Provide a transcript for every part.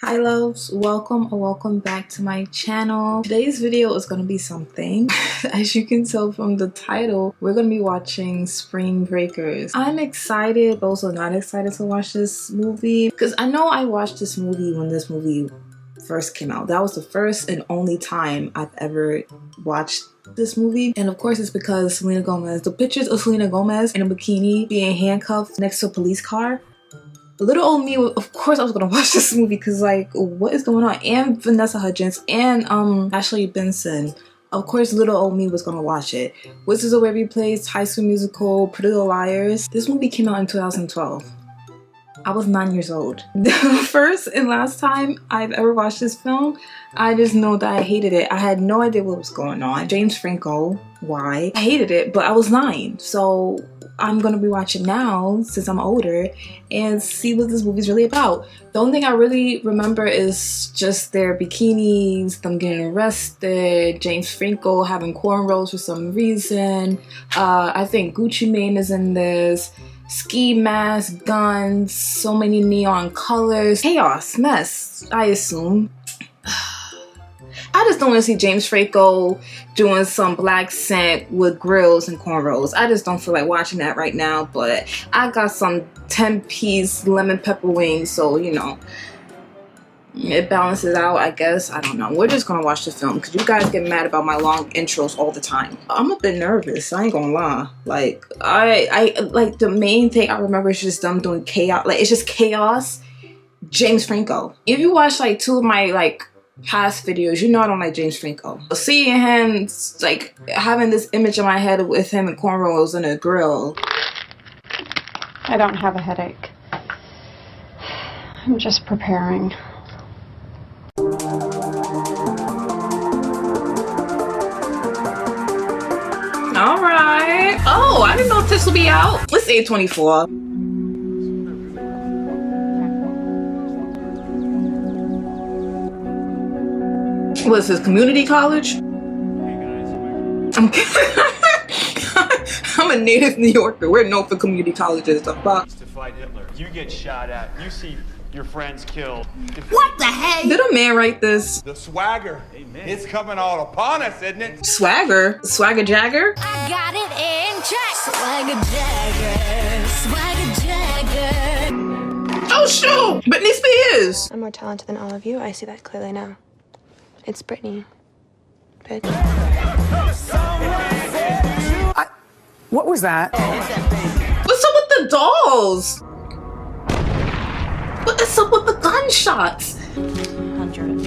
Hi loves, welcome or welcome back to my channel. Today's video is going to be something. As you can tell from the title, we're going to be watching Spring Breakers. I'm excited but also not excited to watch this movie because I know I watched this movie when this movie first came out. That was the first and only time I've ever watched this movie, and of course it's because Selena Gomez. The pictures of Selena Gomez in a bikini being handcuffed next to a police car. Little old me, of course I was gonna watch this movie because like, what is going on? And Vanessa Hudgens and Ashley Benson. Of course little old me was gonna watch it. Wizards of Waverly Place, High School Musical, Pretty Little Liars. This movie came out in 2012. I was 9 years old. The first and last time I've ever watched this film, I just know that I hated it. I had no idea what was going on. James Franco, why? I hated it, but I was 9. So I'm gonna be watching now since I'm older and see what this movie's really about. The only thing I really remember is just their bikinis, them getting arrested, James Franco having cornrows for some reason. I think Gucci Mane is in this. Ski mask, guns, so many neon colors, chaos, mess, I assume. I just don't want to see James Franco doing some black scent with grills and cornrows. I just don't feel like watching that right now, but I got some 10-piece lemon pepper wings, so you know, it balances out, I guess. I don't know. We're just gonna watch the film because you guys get mad about my long intros all the time. I'm a bit nervous, I ain't gonna lie. Like, I like the main thing I remember is just them doing chaos. Like, it's just chaos. James Franco. If you watch like 2 of my like past videos, you know I don't like James Franco. Seeing him like having this image in my head with him and cornrows and a grill. I don't have a headache. I'm just preparing. Alright. Oh, I didn't know if this would be out. It's 8/24. What is this, community college? I'm a native New Yorker. We're known for community colleges. The fuck? To fight Hitler. You get shot at. You see your friends killed. What the heck? Did a man write this? The swagger. Amen. It's coming all upon us, isn't it? Swagger? Swagger Jagger? I got it in check. Swagger Jagger. Oh shoot! Britney Spears! I'm more talented than all of you. I see that clearly now. It's Britney, bitch. What was that? What's up with the dolls? What is up with the gunshots? 100.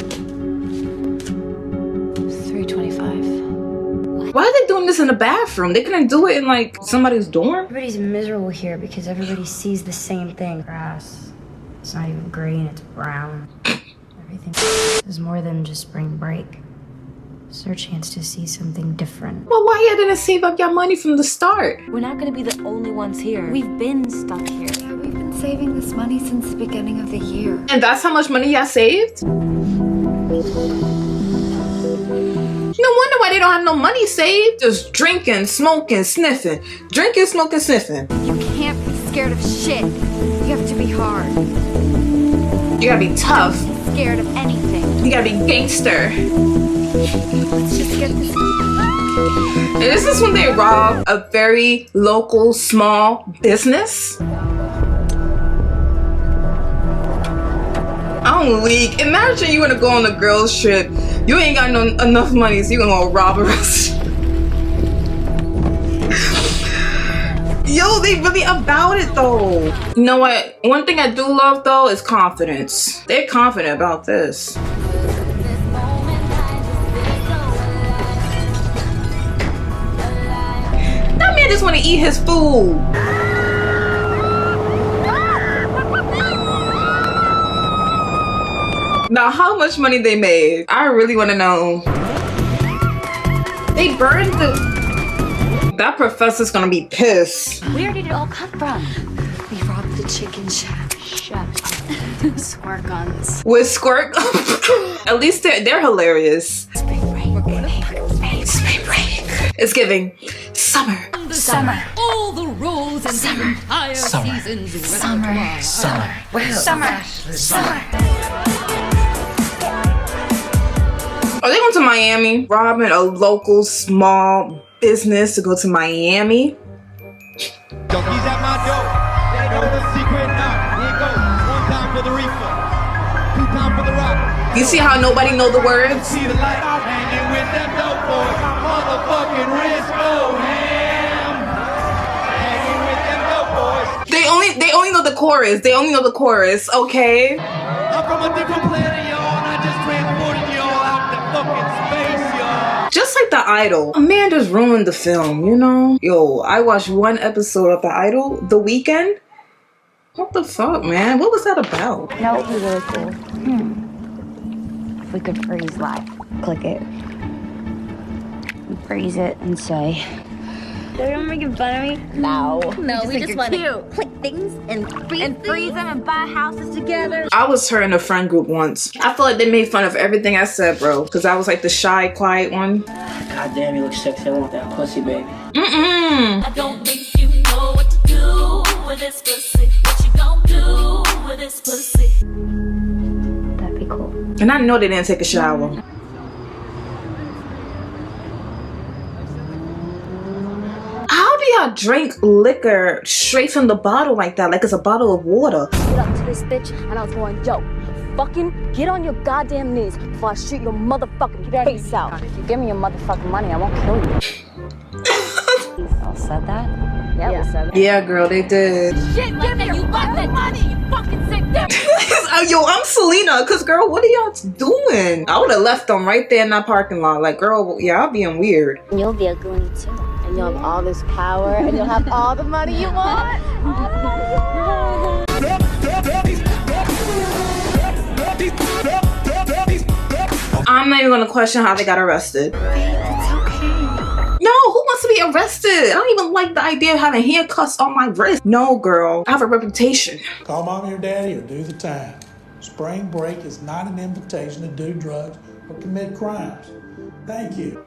325. Why are they doing this in the bathroom? They couldn't do it in like somebody's dorm? Everybody's miserable here because everybody sees the same thing. Grass. It's not even green, it's brown. Everything is more than just spring break. It's our chance to see something different. Well, why you didn't save up your money from the start? We're not gonna be the only ones here. We've been stuck here. Yeah, we've been saving this money since the beginning of the year. And that's how much money y'all saved? No wonder why they don't have no money saved. Just drinking, smoking, sniffing. Drinking, smoking, sniffing. You can't be scared of shit. You have to be hard. You gotta be tough. Scared of anything. You gotta be gangster. Let's just get this. And this is when they rob a very local, small business. I'm weak. Imagine you wanna go on a girls trip. You ain't got enough money, so you gonna go rob a restaurant. Yo, they really about it though. You know what? One thing I do love though is confidence. They're confident about this. That man just want to eat his food. Now, how much money they made? I really want to know. They burned the... That professor's gonna be pissed. Where did it all come from? We robbed the chicken shack. Shut up. Squirt guns. With squirt? At least they're hilarious. Spring break. We're going to Spring break. It's giving summer. Summer. All the roles and the entire season's repertoire. Summer. Well, Summer. Summer. Are they going to Miami? Robbing a local small business to go to Miami? Junkies at my door. They know the secret now. Here goes. 1 time for the reefer. 2 times for the rock. You see how nobody know the words? See the light. Hanging with them dope boys. Motherfucking wrist go ham. Hanging with them dope boys. They only know the chorus. They only know the chorus, okay? I'm from a different planet, y'all, and I just transported y'all out to fucking space, y'all. Just like The Idol. A man just ruined the film, you know? Yo, I watched 1 episode of The Idol the weekend. What the fuck, man? What was that about? No, it would be really cool. If we could freeze life. Click it. Freeze it and say, "Everyone making fun of me?" No, we just want to click things and freeze them and buy houses together. I was her in a friend group once. I feel like they made fun of everything I said, bro. Because I was like the shy, quiet one. God damn, you look sexy. I want that pussy, baby. I don't think you know what to do with this pussy. What you gonna do with this pussy? That'd be cool. And I know they didn't take a shower. How do y'all drink liquor straight from the bottle like that? Like it's a bottle of water. Get up to this bitch and I was going, yo, fucking get on your goddamn knees before I shoot your motherfucking face out. If you give me your motherfucking money, I won't kill you. You all said that? Yeah, we said that. Yeah, girl, they did. Shit, give me your fucking money, you fucking sick bitch. Yo, I'm Selena, cause girl, what are y'all doing? I would have left them right there in that parking lot. Like, girl, y'all being weird. You'll be a goonie too. And you'll have all this power and you'll have all the money you want. I'm not even gonna question how they got arrested. It's okay. No, who wants to be arrested? I don't even like the idea of having handcuffs on my wrist. No, girl, I have a reputation. Call mommy or daddy or do the time. Spring break is not an invitation to do drugs or commit crimes. Thank you.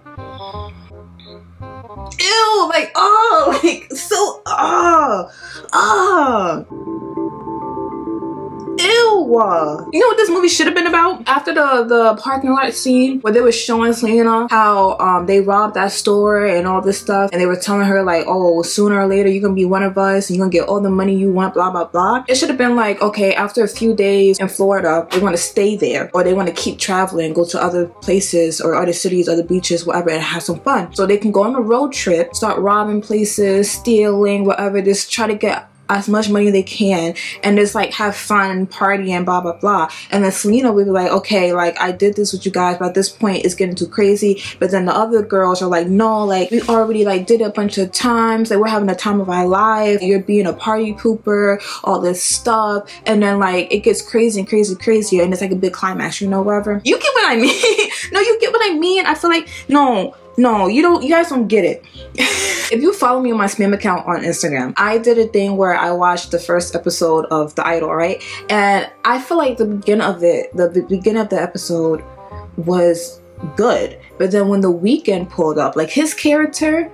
Ew, like, oh, like, so, ew. You know what this movie should have been about? After the parking lot scene where they were showing Selena how they robbed that store and all this stuff, and they were telling her like, oh, sooner or later you're gonna be one of us and you're gonna get all the money you want, blah blah blah. It should have been like, okay, after a few days in Florida, they want to stay there, or they want to keep traveling, go to other places or other cities, other beaches, whatever, and have some fun. So they can go on a road trip, start robbing places, stealing, whatever, just try to get as much money they can and just like have fun, party and blah blah blah. And then Selena would be like, okay, like I did this with you guys, but at this point it's getting too crazy. But then the other girls are like, no, like we already like did it a bunch of times, like we're having the time of our life, you're being a party pooper, all this stuff. And then like it gets crazy and crazier, and it's like a big climax, you know, whatever. You get what I mean? No, you get what I mean? I feel like no, you don't, you guys don't get it. If you follow me on my spam account on Instagram, I did a thing where I watched the first episode of The Idol, right? And I feel like the beginning of the episode was good. But then when The Weeknd pulled up, like his character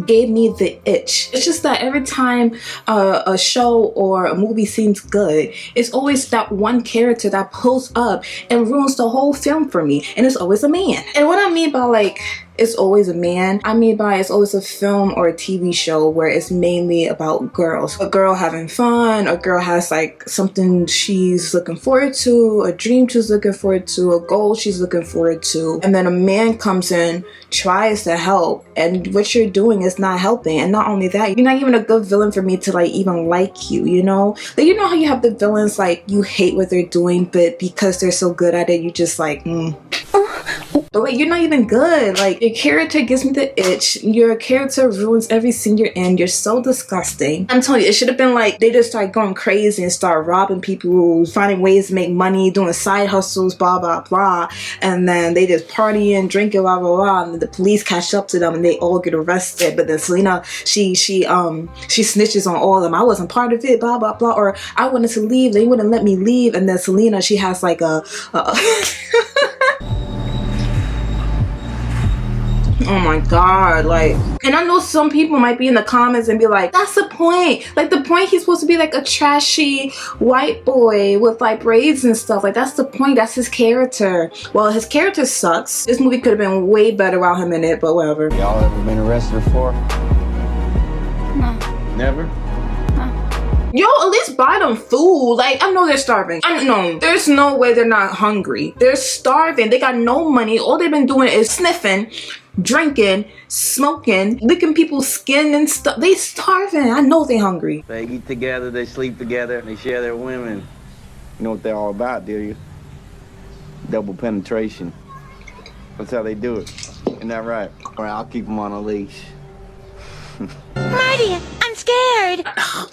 gave me the itch. It's just that every time a show or a movie seems good, it's always that one character that pulls up and ruins the whole film for me, and it's always a man. And what I mean by like it's always a man, I mean by it's always a film or a TV show where it's mainly about girls. A girl having fun, a girl has like something she's looking forward to, a dream she's looking forward to, a goal she's looking forward to, and then a man comes in, tries to help, and what you're doing is not helping. And not only that, you're not even a good villain for me to like even like you know? Like, you know how you have the villains like you hate what they're doing, but because they're so good at it, you just like but like you're not even good. Like your character gives me the itch. Your character ruins every scene you're in. You're so disgusting. I'm telling you, it should have been like they just start going crazy and start robbing people, finding ways to make money, doing side hustles, blah blah blah, and then they just partying, drinking, blah blah blah, and the police catch up to them and they all get arrested. But then Selena, she snitches on all of them. I wasn't part of it, blah blah blah, or I wanted to leave, they wouldn't let me leave. And then Selena, she has like a Oh my god, like, and I know some people might be in the comments and be like, that's the point. Like, the point, he's supposed to be like a trashy white boy with like braids and stuff. Like, that's the point. That's his character. Well, his character sucks. This movie could have been way better without him in it, but whatever. Y'all ever been arrested before? No. Never? Yo, at least buy them food. Like, I know they're starving. I know. There's no way they're not hungry. They're starving. They got no money. All they've been doing is sniffing, drinking, smoking, licking people's skin and stuff. They starving. I know they hungry. They eat together, they sleep together, they share their women. You know what they're all about, do you? Double penetration. That's how they do it. Isn't that right? All right, I'll keep them on a leash. Marty, I'm scared.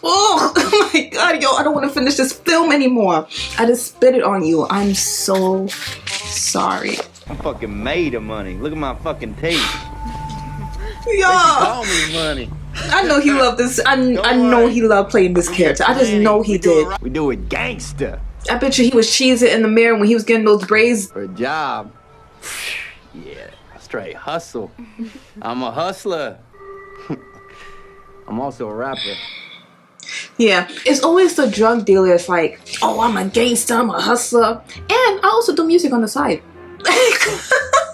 Oh my god, yo, I don't want to finish this film anymore. I just spit it on you. I'm so sorry. I'm fucking made of money. Look at my fucking teeth. Yo, call me money. I know he loved this. I know he loved playing this character. I just know he did. We do it gangster. I bet you he was cheesing in the mirror when he was getting those braids. For a job. Yeah, straight hustle. I'm a hustler. I'm also a rapper. Yeah, it's always the drug dealers like, oh, I'm a gangster, I'm a hustler. And I also do music on the side.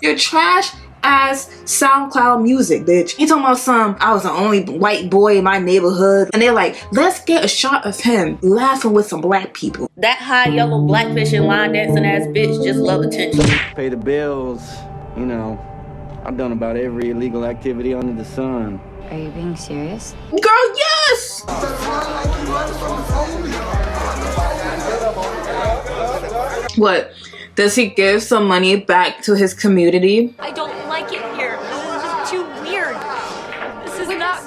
You're trash ass SoundCloud music, bitch. You talking about some, I was the only white boy in my neighborhood. And they're like, let's get a shot of him laughing with some black people. That high yellow blackfish and line dancing ass bitch just love attention. Pay the bills, you know. I've done about every illegal activity under the sun. Are you being serious? Girl, yes! What? Does he give some money back to his community? I don't like it here. This is just too weird.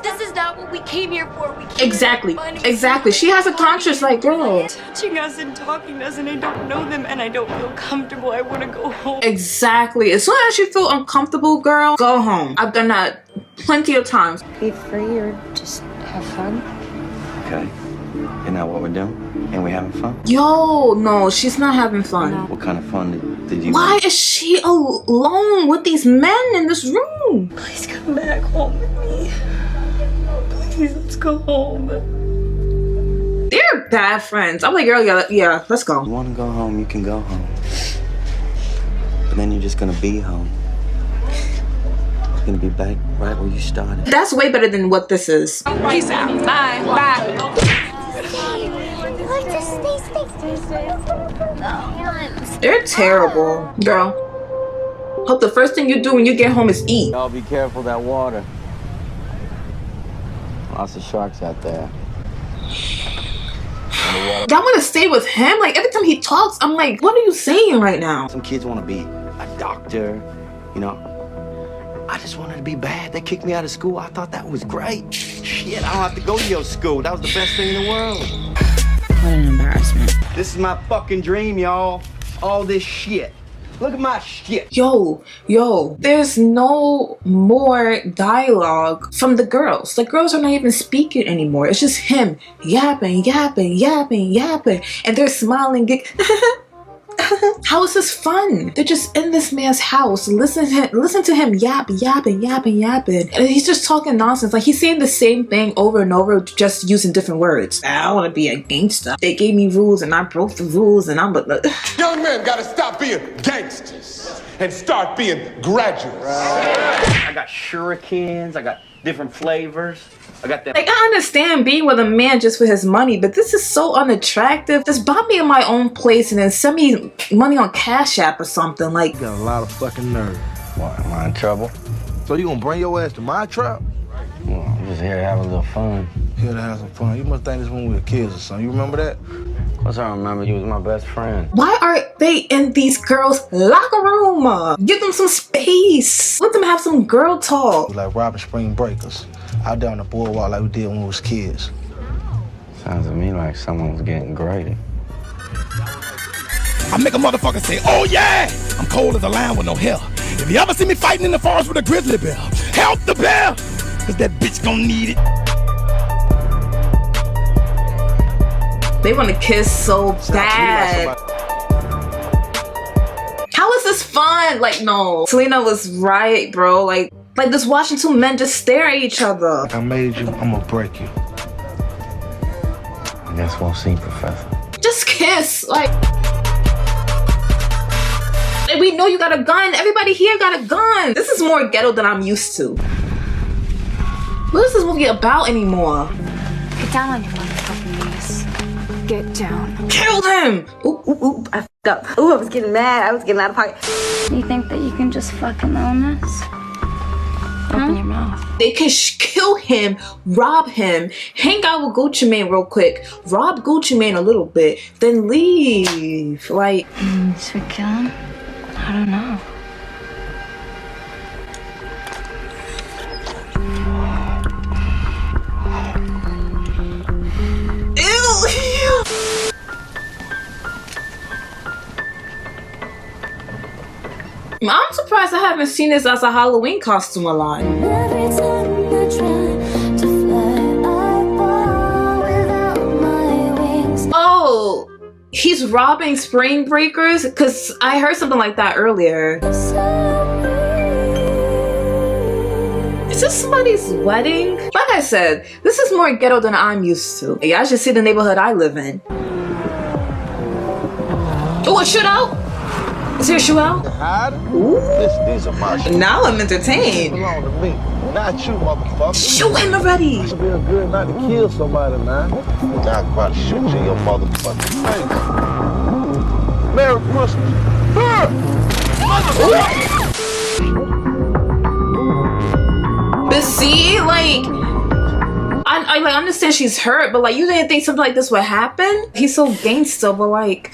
This is not what we came here for. We came Exactly. here for Exactly. She has a conscience like, girl. touching us and talking to us, and I don't know them, and I don't feel comfortable. I want to go home. Exactly. As soon as you feel uncomfortable, girl, go home. I've done that plenty of times. Be free or just have fun? Okay. Isn't that what we're doing? And we having fun? Yo, no, she's not having fun. What kind of fun did you Why is she alone with these men in this room? Please come back home with me. Please, let's go home. They're bad friends. I'm like, girl, yeah, let's go. You want to go home, you can go home. But then you're just going to be home. You're going to be back right where you started. That's way better than what this is. Peace out. Bye. Bye. They're terrible, girl. Hope the first thing you do when you get home is eat. Y'all be careful that water. Lots of sharks out there. Y'all want to stay with him? Like, every time he talks, I'm like, what are you saying right now? Some kids want to be a doctor, you know. I just wanted to be bad. They kicked me out of school. I thought that was great. Shit, I don't have to go to your school. That was the best thing in the world. What an embarrassment. This is my fucking dream, y'all. All this shit. Look at my shit. Yo, there's no more dialogue from the girls. The girls are not even speaking anymore. It's just him yapping. And they're smiling. How is this fun? They're just in this man's house. Listen to him yapping. And he's just talking nonsense. Like, he's saying the same thing over and over, just using different words. I want to be a gangster. They gave me rules and I broke the rules and I'm Young men gotta stop being gangsters and start being graduates. I got shurikens. I got different flavors. I got that. Like, I understand being with a man just for his money, but this is so unattractive. Just buy me in my own place and then send me money on Cash App or something. Like, You got a lot of fucking nerve. What, am I in trouble? So you gonna bring your ass to my trap? Well, I'm just here to have a little fun. Here to have some fun. You must think this when we were kids or something. You remember that? Of course I remember. You was my best friend. why are they in these girls' locker room? Give them some space. Let them have some girl talk. We like robbing spring breakers. Out there on the boardwalk like we did when we was kids. Sounds to me like someone was getting graded. I make a motherfucker say, oh yeah, I'm cold as a lion with no hair. If you ever see me fighting in the forest with a grizzly bear, help the bear, cause that bitch gon' need it. They want to kiss so bad. How is this fun? Like, no. Selena was right, bro. Like, Like just watching two men just stare at each other. I made you, I'm gonna break you. I guess we'll see, Professor. Just kiss, like. And we know you got a gun. Everybody here got a gun. This is more ghetto than I'm used to. What is this movie about anymore? Get down on your motherfucking knees. Get down. Killed him! Oop, oop, oop, I f***ed up. Ooh, I was getting mad. I was getting out of pocket. You think that you can just fucking own this? Open your mouth. They can kill him, rob him, hang out with Gucci Mane real quick, rob Gucci Mane a little bit, then leave. Like, should we kill him? I don't know. Ew! I'm surprised I haven't seen this as a Halloween costume a lot. Every time I try to fly, I fall without my wings. Oh, he's robbing Spring Breakers? Because I heard something like that earlier. Is this somebody's wedding? Like I said, this is more ghetto than I'm used to. Y'all should see the neighborhood I live in. Oh, a shootout? Is there a shootout? Ooh. These are my shoes. Now I'm entertained. They belong to me, not you, motherfucker. Shoot him already. It feel good not to kill somebody, man. I'm about to shoot you in your motherfucking face. Merry Christmas. But see, like, I like understand she's hurt, but like you didn't think something like this would happen? He's so gangsta, but like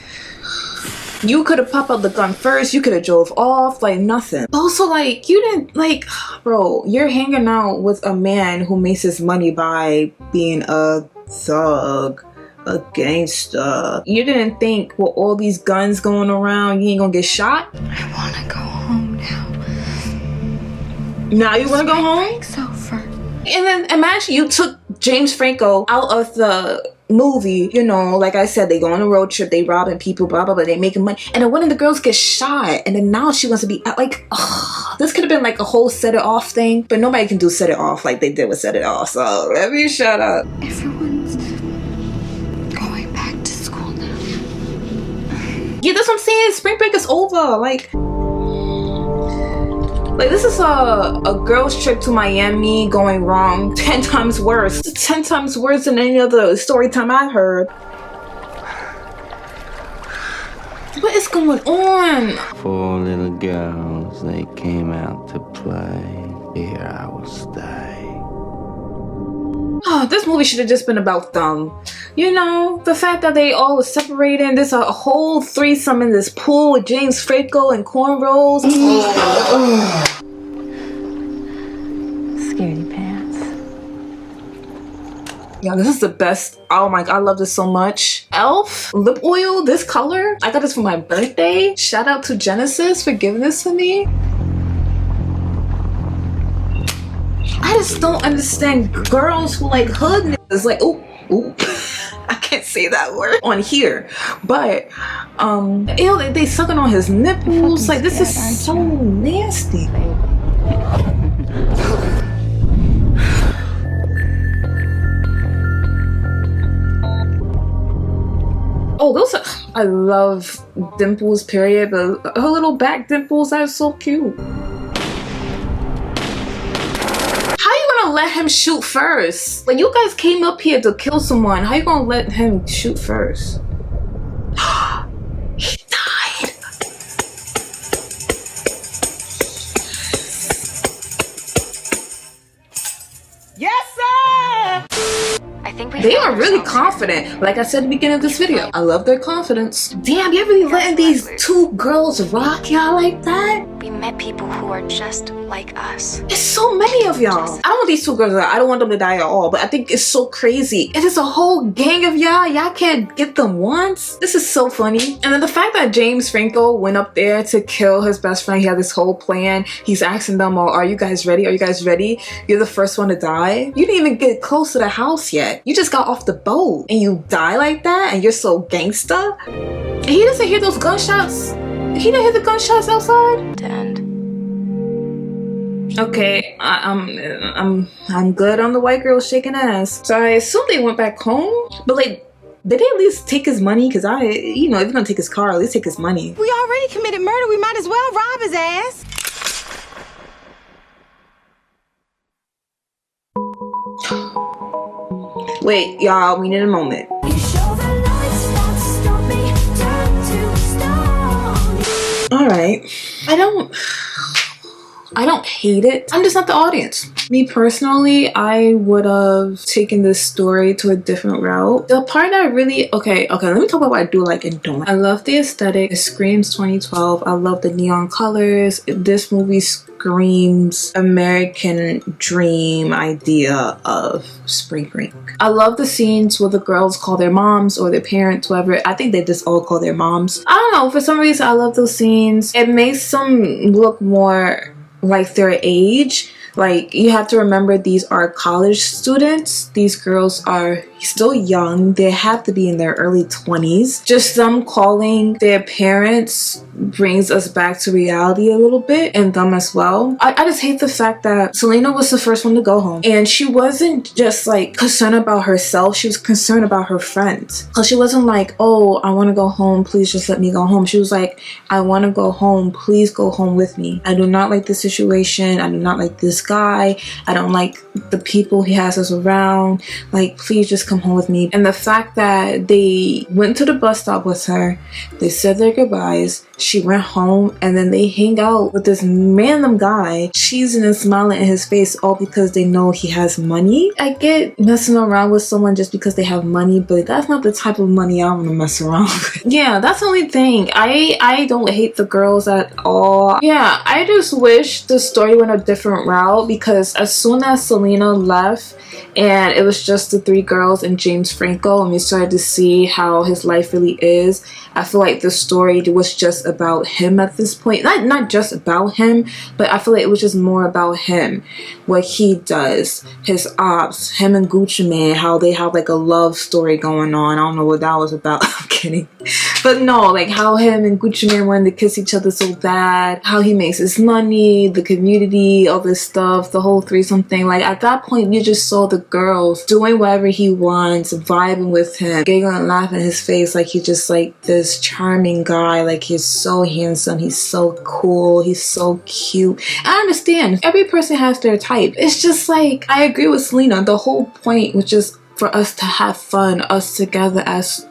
you could have popped out the gun first, you could have drove off, like nothing. Also, like, you didn't, like, bro, you're hanging out with a man who makes his money by being a thug, a gangster. You didn't think with all these guns going around, you ain't gonna get shot? I wanna go home now. Now you wanna go home? Break's over. And then imagine you took James Franco out of the movie, you know, like I said, they go on a road trip, they robbing people, blah blah blah, they making money, and then one of the girls gets shot, and then now she wants to be like, oh, this could have been like a whole set it off thing, but nobody can do set it off like they did with set it off, so let me shut up. Everyone's going back to school now. Yeah, that's what I'm saying. Spring break is over. Like this is a girl's trip to Miami going wrong 10 times worse. 10 times worse than any other story time I've heard. What is going on? 4 little girls, they came out to play. Here I will stay. Oh, this movie should have just been about them. You know, the fact that they all are separating. There's a whole threesome in this pool with James Franco and cornrows. Scaredy pants. Yeah, this is the best. Oh my god, I love this so much. Elf lip oil, this color. I got this for my birthday. Shout out to Genesis for giving this to me. I just don't understand girls who like hood niggas. Like, ooh, I can't say that word on here, but ew, they sucking on his nipples. Like, this is so nasty. Oh, those are, I love dimples, period, but her little back dimples are so cute. How you gonna let him shoot first? Like, you guys came up here to kill someone. How you gonna let him shoot first? He died. Yes, sir! I think we They found are really ourselves. confident. Like I said at the beginning of this video, I love their confidence. Damn, you're really letting these two girls rock y'all like that? We met people who are just like us. It's so many of y'all. I don't want these two girls to die. I don't want them to die at all, but I think it's so crazy. It is a whole gang of y'all. Y'all can't get them once. This is so funny. And then the fact that James Franco went up there to kill his best friend, he had this whole plan. He's asking them, oh, are you guys ready? Are you guys ready? You're the first one to die. You didn't even get close to the house yet. You just got off the boat and you die like that and you're so gangsta. And he doesn't hear those gunshots. He didn't hear the gunshots outside? To end. Okay, I'm good on the white girl shaking ass. So I assume they went back home, but like, did they at least take his money? Because you know, if you're gonna take his car, at least take his money. We already committed murder. We might as well rob his ass. Wait, y'all, we need a moment. Alright. I don't hate it. I'm just not the audience. Me personally, I would have taken this story to a different route. The part I really, okay, let me talk about what I do like and don't. I love the aesthetic. It screams 2012. I love the neon colors. This movie screams American dream idea of spring break. I love the scenes where the girls call their moms or their parents, whoever. I think they just all call their moms. I don't know, for some reason I love those scenes. It makes them look more like their age. Like, you have to remember, these are college students. These girls are still young. They have to be in their early 20s. Just them calling their parents brings us back to reality a little bit, and them as well. I just hate the fact that Selena was the first one to go home, and she wasn't just like concerned about herself. She was concerned about her friends, because she wasn't like, oh, I want to go home, please just let me go home. She was like, I want to go home, please go home with me. I do not like this situation. I do not like this guy. I don't like the people he has us around. Like, please just come home with me. And the fact that they went to the bus stop with her, they said their goodbyes, she went home, and then they hang out with this random guy, cheesing and smiling in his face, all because they know he has money. I get messing around with someone just because they have money, but that's not the type of money I want to mess around with. Yeah, that's the only thing. I don't hate the girls at all. Yeah, I just wish the story went a different route, because as soon as Selena left and it was just the three girls and James Franco, and we started to see how his life really is, I feel like the story was just about him at this point. Not just about him, but I feel like it was just more about him, what he does, his ops, him and Gucci Mane, how they have like a love story going on. I don't know what that was about. I'm kidding. But no, like how him and Gucci Mane wanted to kiss each other so bad, how he makes his money, the community, all this stuff, the whole threesome thing. Like, at that point, you just saw the girls doing whatever he wants, vibing with him, giggling and laughing in his face like he's just like this charming guy. Like, he's so handsome, he's so cool, he's so cute. I understand, every person has their type. It's just like, I agree with Selena. The whole point was just for us to have fun, us together as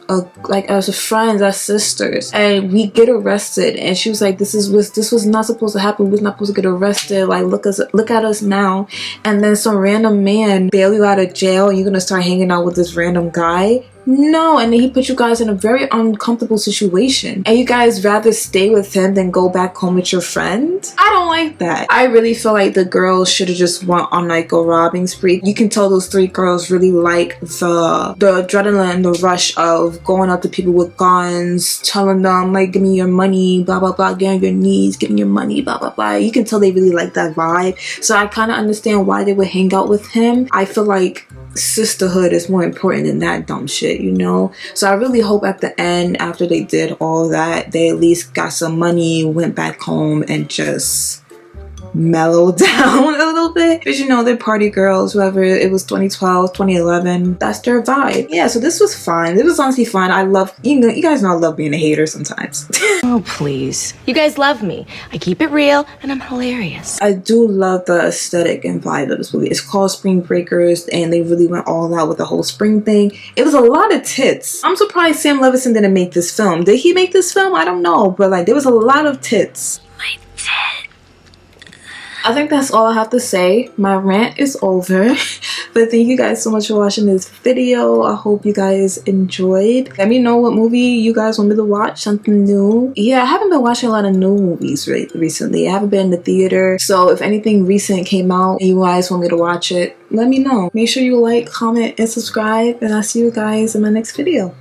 friends, as sisters, and we get arrested. And she was like, this was not supposed to happen. We're not supposed to get arrested. Like, look at us now. And then some random man bail you out of jail, and you're gonna start hanging out with this random guy. No, and then he put you guys in a very uncomfortable situation, and you guys rather stay with him than go back home with your friend. I don't like that. I really feel like the girls should have just went on like a robbing spree. You can tell those three girls really like the adrenaline and the rush of going up to people with guns, telling them like, give me your money, blah blah blah, get on your knees, give me your money, blah blah blah. You can tell they really like that vibe. So I kind of understand why they would hang out with him. I feel like sisterhood is more important than that dumb shit, you know? So I really hope at the end, after they did all that, they at least got some money, went back home, and just mellowed down a little bit. Because, you know, they're party girls, whoever. It was 2012, 2011. That's their vibe. Yeah, so this was fun. This was honestly fun. I love, you guys know I love being a hater sometimes. Oh, please. You guys love me. I keep it real, and I'm hilarious. I do love the aesthetic and vibe of this movie. It's called Spring Breakers, and they really went all out with the whole spring thing. It was a lot of tits. I'm surprised Sam Levinson didn't make this film. Did he make this film? I don't know, but like, there was a lot of tits. My tit. I think that's all I have to say. My rant is over. But thank you guys so much for watching this video. I hope you guys enjoyed. Let me know what movie you guys want me to watch, something new. Yeah, I haven't been watching a lot of new movies recently. I haven't been in the theater. So if anything recent came out and you guys want me to watch it, let me know. Make sure you like, comment, and subscribe. And I'll see you guys in my next video.